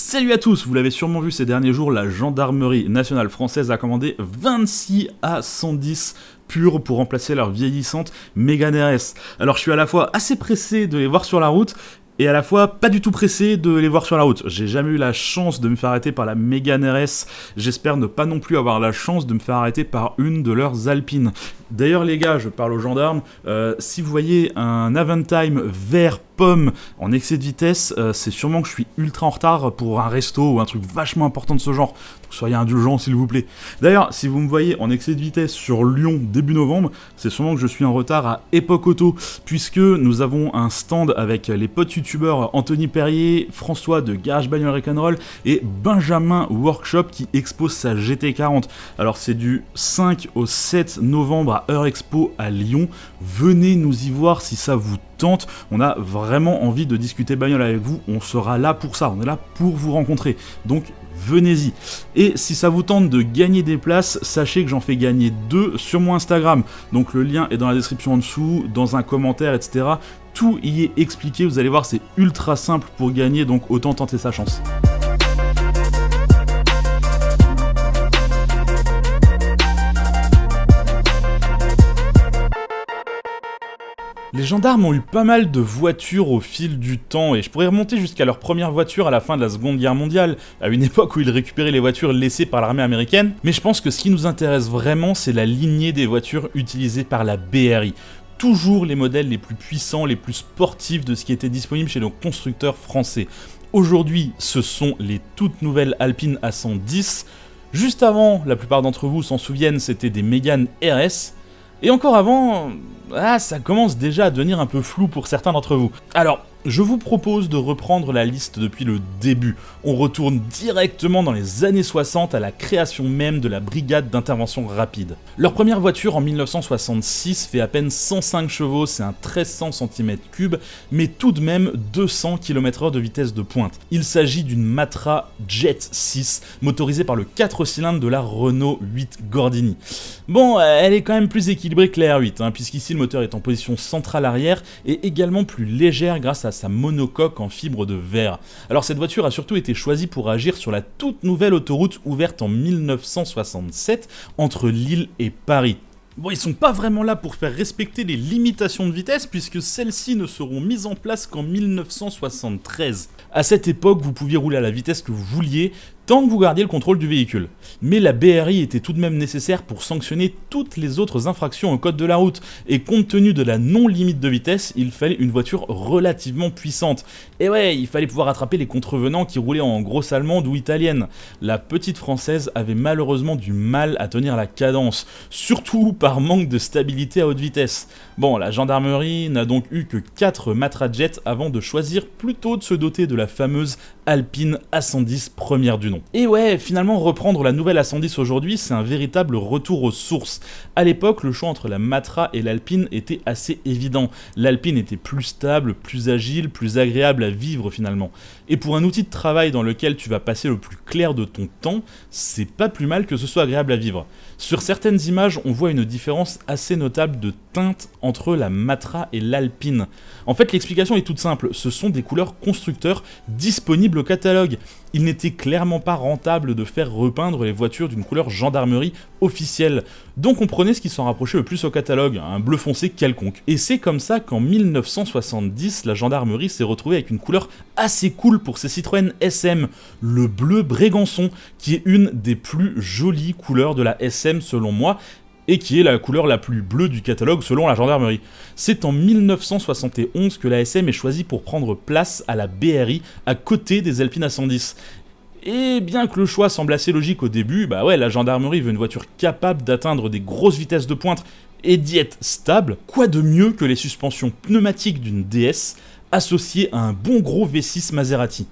Salut à tous, vous l'avez sûrement vu ces derniers jours, la gendarmerie nationale française a commandé 26 A110 purs pour remplacer leur vieillissante Mégane RS. Alors je suis à la fois assez pressé de les voir sur la route, et à la fois pas du tout pressé de les voir sur la route. J'ai jamais eu la chance de me faire arrêter par la Mégane RS, j'espère ne pas non plus avoir la chance de me faire arrêter par une de leurs Alpines. D'ailleurs les gars, je parle aux gendarmes, si vous voyez un Avantime vert pomme en excès de vitesse, c'est sûrement que je suis ultra en retard pour un resto ou un truc vachement important de ce genre. Donc soyez indulgents s'il vous plaît. D'ailleurs, si vous me voyez en excès de vitesse sur Lyon début novembre, c'est sûrement que je suis en retard à Époque Auto, puisque nous avons un stand avec les potes youtubeurs Anthony Perrier, François de Garage Bagnole Rock'n'Roll et Benjamin Workshop qui expose sa GT40. Alors c'est du 5 au 7 novembre à Eurexpo à Lyon. Venez nous y voir si ça vous tente. On a vraiment envie de discuter bagnole avec vous, on sera là pour ça, on est là pour vous rencontrer, donc venez-y. Et si ça vous tente de gagner des places, sachez que j'en fais gagner 2 sur mon Instagram, donc le lien est dans la description en dessous, dans un commentaire, etc. Tout y est expliqué, vous allez voir, c'est ultra simple pour gagner, donc autant tenter sa chance. Les gendarmes ont eu pas mal de voitures au fil du temps, et je pourrais remonter jusqu'à leur première voiture à la fin de la Seconde Guerre mondiale, à une époque où ils récupéraient les voitures laissées par l'armée américaine, mais je pense que ce qui nous intéresse vraiment, c'est la lignée des voitures utilisées par la BRI. Toujours les modèles les plus puissants, les plus sportifs de ce qui était disponible chez nos constructeurs français. Aujourd'hui, ce sont les toutes nouvelles Alpine A110. Juste avant, la plupart d'entre vous s'en souviennent, c'était des Mégane RS. Et encore avant, ça commence déjà à devenir un peu flou pour certains d'entre vous. Alors, je vous propose de reprendre la liste depuis le début. On retourne directement dans les années 60 à la création même de la brigade d'intervention rapide. Leur première voiture en 1966 fait à peine 105 chevaux, c'est un 1300 cm3, mais tout de même 200 km/h de vitesse de pointe. Il s'agit d'une Matra Jet 6, motorisée par le 4 cylindres de la Renault 8 Gordini. Bon, elle est quand même plus équilibrée que la R8, puisqu'ici le moteur est en position centrale arrière et également plus légère grâce à sa monocoque en fibre de verre. Alors cette voiture a surtout été choisie pour agir sur la toute nouvelle autoroute ouverte en 1967 entre Lille et Paris. Bon, ils sont pas vraiment là pour faire respecter les limitations de vitesse puisque celles-ci ne seront mises en place qu'en 1973. À cette époque, vous pouviez rouler à la vitesse que vous vouliez, tant que vous gardiez le contrôle du véhicule. Mais la BRI était tout de même nécessaire pour sanctionner toutes les autres infractions au code de la route, et compte tenu de la non-limite de vitesse, il fallait une voiture relativement puissante. Et ouais, il fallait pouvoir attraper les contrevenants qui roulaient en grosse allemande ou italienne. La petite française avait malheureusement du mal à tenir la cadence, surtout par manque de stabilité à haute vitesse. Bon, la gendarmerie n'a donc eu que 4 Matra Jet avant de choisir plutôt de se doter de la fameuse Alpine A110 première du nom. Et ouais, finalement reprendre la nouvelle A110 aujourd'hui, c'est un véritable retour aux sources. À l'époque, le choix entre la Matra et l'Alpine était assez évident. L'Alpine était plus stable, plus agile, plus agréable à vivre finalement. Et pour un outil de travail dans lequel tu vas passer le plus clair de ton temps, c'est pas plus mal que ce soit agréable à vivre. Sur certaines images, on voit une différence assez notable de teinte entre la Matra et l'Alpine. En fait, l'explication est toute simple, ce sont des couleurs constructeurs disponibles au catalogue. Il n'était clairement pas rentable de faire repeindre les voitures d'une couleur gendarmerie officielle. Donc on prenait ce qui s'en rapprochait le plus au catalogue, un bleu foncé quelconque. Et c'est comme ça qu'en 1970, la gendarmerie s'est retrouvée avec une couleur assez cool pour ses Citroën SM, le bleu Brégançon, qui est une des plus jolies couleurs de la SM selon moi, et qui est la couleur la plus bleue du catalogue selon la gendarmerie. C'est en 1971 que la SM est choisie pour prendre place à la BRI à côté des Alpine A110. Et bien que le choix semble assez logique au début, bah ouais, la gendarmerie veut une voiture capable d'atteindre des grosses vitesses de pointe et d'y être stable, quoi de mieux que les suspensions pneumatiques d'une DS associées à un bon gros V6 Maserati.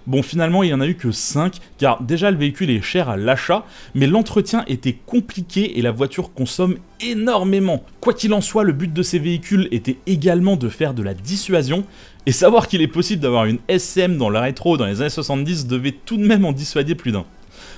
Bon, finalement, il n'y en a eu que 5, car déjà le véhicule est cher à l'achat, mais l'entretien était compliqué et la voiture consomme énormément. Quoi qu'il en soit, le but de ces véhicules était également de faire de la dissuasion, et savoir qu'il est possible d'avoir une SM dans le rétro dans les années 70 devait tout de même en dissuader plus d'un.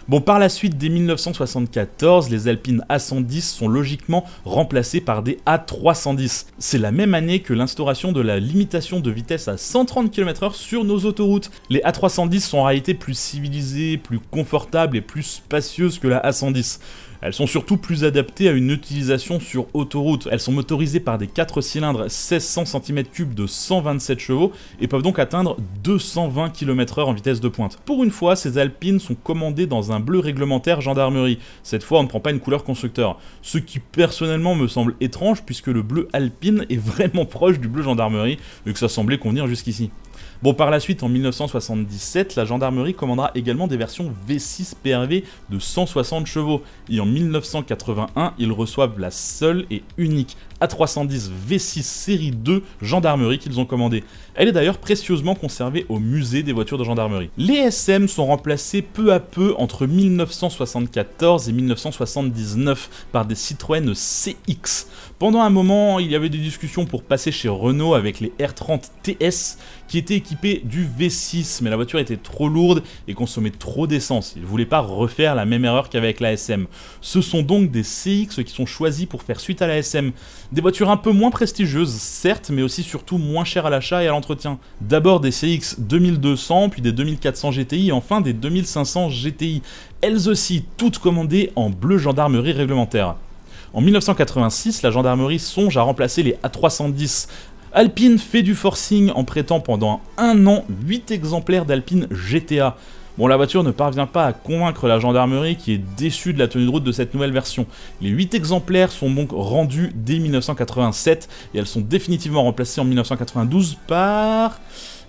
Bon, par la suite, dès 1974, les Alpine A110 sont logiquement remplacées par des A310. C'est la même année que l'instauration de la limitation de vitesse à 130 km/h sur nos autoroutes. Les A310 sont en réalité plus civilisées, plus confortables et plus spacieuses que la A110. Elles sont surtout plus adaptées à une utilisation sur autoroute. Elles sont motorisées par des 4 cylindres 1600 cm3 de 127 chevaux et peuvent donc atteindre 220 km/h en vitesse de pointe. Pour une fois, ces Alpines sont commandées dans un bleu réglementaire gendarmerie. Cette fois, on ne prend pas une couleur constructeur. Ce qui personnellement me semble étrange puisque le bleu Alpine est vraiment proche du bleu gendarmerie et que ça semblait convenir jusqu'ici. Bon, par la suite, en 1977, la gendarmerie commandera également des versions V6 PRV de 160 chevaux. Et en 1981, ils reçoivent la seule et unique A310 V6 série 2 gendarmerie qu'ils ont commandée. Elle est d'ailleurs précieusement conservée au musée des voitures de gendarmerie. Les SM sont remplacés peu à peu entre 1974 et 1979 par des Citroën CX. Pendant un moment, il y avait des discussions pour passer chez Renault avec les R30 TS qui étaient équipés du V6, mais la voiture était trop lourde et consommait trop d'essence. Ils ne voulaient pas refaire la même erreur qu'avec la SM. Ce sont donc des CX qui sont choisis pour faire suite à la SM. Des voitures un peu moins prestigieuses, certes, mais aussi surtout moins chères à l'achat et à l'entretien. D'abord des CX 2200, puis des 2400 GTI et enfin des 2500 GTI. Elles aussi, toutes commandées en bleu gendarmerie réglementaire. En 1986, la gendarmerie songe à remplacer les A310. Alpine fait du forcing en prêtant pendant un an 8 exemplaires d'Alpine GTA. Bon, la voiture ne parvient pas à convaincre la gendarmerie qui est déçue de la tenue de route de cette nouvelle version. Les 8 exemplaires sont donc rendus dès 1987 et elles sont définitivement remplacées en 1992 par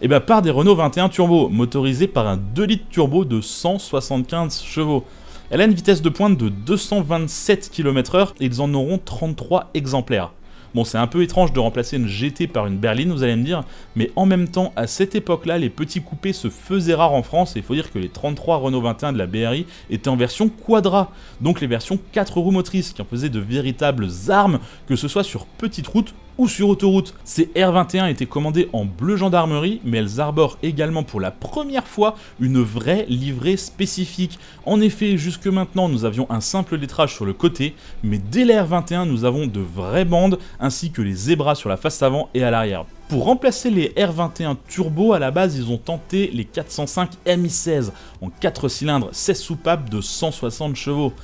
des Renault 21 Turbo, motorisés par un 2 litres turbo de 175 chevaux. Elle a une vitesse de pointe de 227 km/h et ils en auront 33 exemplaires. Bon, c'est un peu étrange de remplacer une GT par une berline, vous allez me dire, mais en même temps, à cette époque-là, les petits coupés se faisaient rares en France, et il faut dire que les 33 Renault 21 de la BRI étaient en version quadra, donc les versions 4 roues motrices, qui en faisaient de véritables armes, que ce soit sur petite route ou sur autoroute. Ces R21 étaient commandées en bleu gendarmerie, mais elles arborent également pour la première fois une vraie livrée spécifique. En effet, jusque maintenant, nous avions un simple lettrage sur le côté, mais dès les R21, nous avons de vraies bandes, ainsi que les zébras sur la face avant et à l'arrière. Pour remplacer les R21 Turbo, à la base, ils ont tenté les 405 MI16 en 4 cylindres, 16 soupapes de 160 chevaux.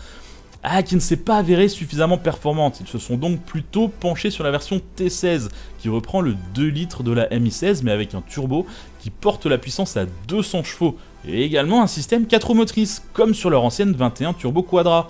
Qui ne s'est pas avérée suffisamment performante. Ils se sont donc plutôt penchés sur la version T16, qui reprend le 2 litres de la MI16, mais avec un turbo qui porte la puissance à 200 chevaux, et également un système 4 roues motrices, comme sur leur ancienne 21 Turbo Quadra.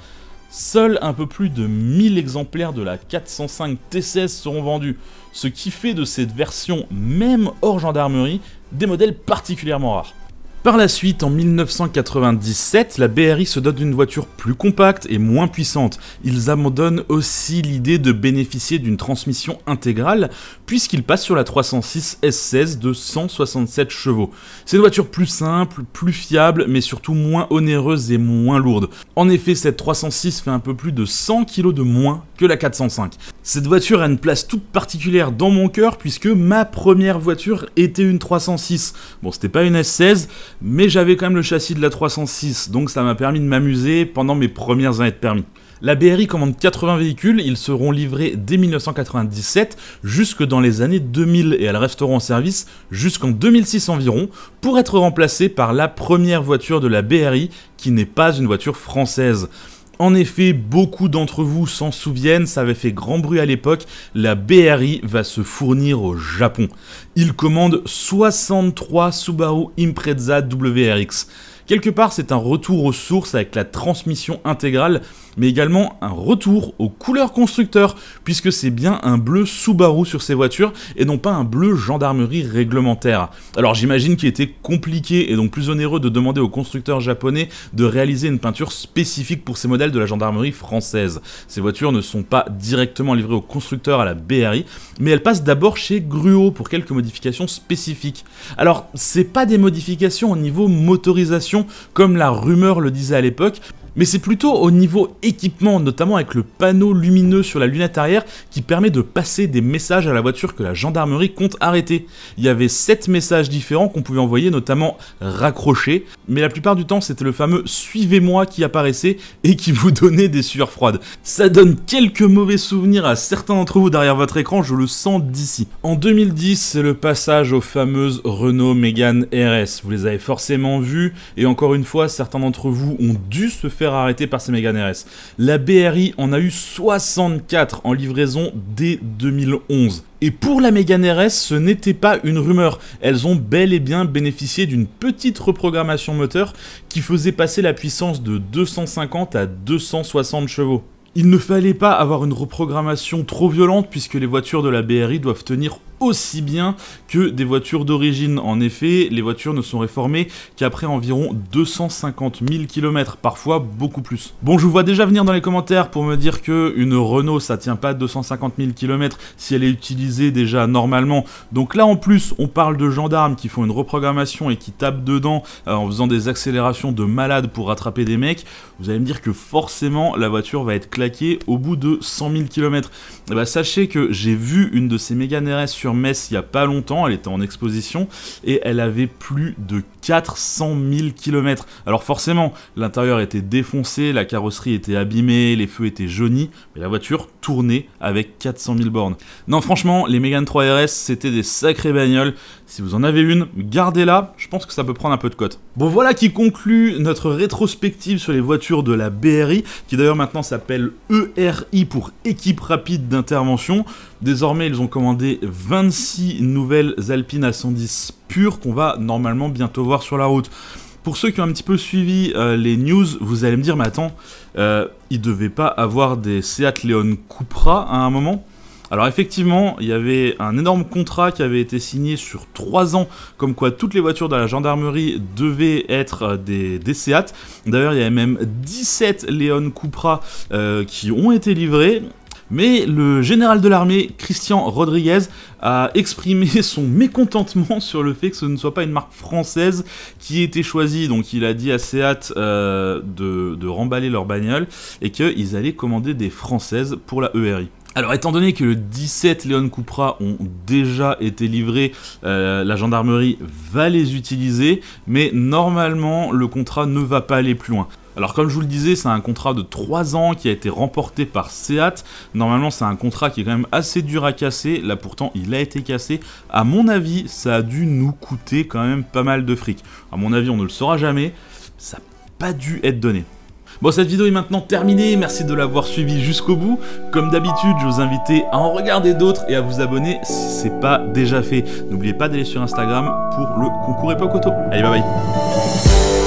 Seuls un peu plus de 1000 exemplaires de la 405 T16 seront vendus, ce qui fait de cette version, même hors gendarmerie, des modèles particulièrement rares. Par la suite, en 1997, la BRI se dote d'une voiture plus compacte et moins puissante. Ils abandonnent aussi l'idée de bénéficier d'une transmission intégrale, puisqu'ils passent sur la 306 S16 de 167 chevaux. C'est une voiture plus simple, plus fiable, mais surtout moins onéreuse et moins lourde. En effet, cette 306 fait un peu plus de 100 kg de moins que la 405. Cette voiture a une place toute particulière dans mon cœur, puisque ma première voiture était une 306. Bon, c'était pas une S16, mais j'avais quand même le châssis de la 306, donc ça m'a permis de m'amuser pendant mes premières années de permis. La BRI commande 80 véhicules, ils seront livrés dès 1997 jusque dans les années 2000 et elles resteront en service jusqu'en 2006 environ pour être remplacées par la première voiture de la BRI qui n'est pas une voiture française. En effet, beaucoup d'entre vous s'en souviennent, ça avait fait grand bruit à l'époque, la BRI va se fournir au Japon. Ils commandent 63 Subaru Impreza WRX. Quelque part, c'est un retour aux sources avec la transmission intégrale, mais également un retour aux couleurs constructeurs, puisque c'est bien un bleu Subaru sur ces voitures, et non pas un bleu gendarmerie réglementaire. Alors j'imagine qu'il était compliqué et donc plus onéreux de demander aux constructeurs japonais de réaliser une peinture spécifique pour ces modèles de la gendarmerie française. Ces voitures ne sont pas directement livrées aux constructeurs à la BRI, mais elles passent d'abord chez Gruo pour quelques modifications spécifiques. Alors, c'est pas des modifications au niveau motorisation, comme la rumeur le disait à l'époque, Mais c'est plutôt au niveau équipement, notamment avec le panneau lumineux sur la lunette arrière qui permet de passer des messages à la voiture que la gendarmerie compte arrêter. Il y avait 7 messages différents qu'on pouvait envoyer, notamment raccrochés, mais la plupart du temps c'était le fameux « suivez-moi » qui apparaissait et qui vous donnait des sueurs froides. Ça donne quelques mauvais souvenirs à certains d'entre vous derrière votre écran, je le sens d'ici. En 2010, c'est le passage aux fameuses Renault Mégane RS. Vous les avez forcément vues, et encore une fois, certains d'entre vous ont dû se faire arrêté par ces Mégane RS. La BRI en a eu 64 en livraison dès 2011. Et pour la Mégane RS, ce n'était pas une rumeur. Elles ont bel et bien bénéficié d'une petite reprogrammation moteur qui faisait passer la puissance de 250 à 260 chevaux. Il ne fallait pas avoir une reprogrammation trop violente puisque les voitures de la BRI doivent tenir aussi bien que des voitures d'origine. En effet, les voitures ne sont réformées qu'après environ 250 000 km, parfois beaucoup plus. Bon, je vous vois déjà venir dans les commentaires pour me dire que une Renault, ça tient pas 250 000 km si elle est utilisée déjà normalement. Donc là, en plus, on parle de gendarmes qui font une reprogrammation et qui tapent dedans en faisant des accélérations de malade pour rattraper des mecs. Vous allez me dire que forcément, la voiture va être claquée au bout de 100 000 km. Et bah, sachez que j'ai vu une de ces Mégane RS sur Metz il y a pas longtemps, elle était en exposition et elle avait plus de 400 000 km. Alors forcément, l'intérieur était défoncé, la carrosserie était abîmée, les feux étaient jaunis, mais la voiture tournait avec 400 000 bornes. Non, franchement, les Mégane 3 RS, c'était des sacrées bagnoles. Si vous en avez une, gardez-la, je pense que ça peut prendre un peu de cote. Bon, voilà qui conclut notre rétrospective sur les voitures de la BRI, qui d'ailleurs maintenant s'appelle ERI pour équipe rapide d'intervention. Désormais, ils ont commandé 26 nouvelles Alpine A110 pures qu'on va normalement bientôt voir sur la route. Pour ceux qui ont un petit peu suivi les news, vous allez me dire, mais attends, ils devaient pas avoir des Seat Leon Cupra à un moment ? Alors effectivement, il y avait un énorme contrat qui avait été signé sur 3 ans, comme quoi toutes les voitures de la gendarmerie devaient être des Seat. D'ailleurs, il y avait même 17 Leon Cupra qui ont été livrés. Mais le général de l'armée, Christian Rodriguez, a exprimé son mécontentement sur le fait que ce ne soit pas une marque française qui ait été choisie. Donc il a dit à Seat de remballer leur bagnole et qu'ils allaient commander des françaises pour la ERI. Alors étant donné que le 17 Leon Cupra ont déjà été livrés, la gendarmerie va les utiliser, mais normalement le contrat ne va pas aller plus loin. Alors comme je vous le disais, c'est un contrat de 3 ans qui a été remporté par Seat. Normalement c'est un contrat qui est quand même assez dur à casser, là pourtant il a été cassé. À mon avis, ça a dû nous coûter quand même pas mal de fric. À mon avis, on ne le saura jamais, ça n'a pas dû être donné. Bon, cette vidéo est maintenant terminée, merci de l'avoir suivi jusqu'au bout. Comme d'habitude, je vous invite à en regarder d'autres et à vous abonner si ce n'est pas déjà fait. N'oubliez pas d'aller sur Instagram pour le concours Époque Auto. Allez, bye bye.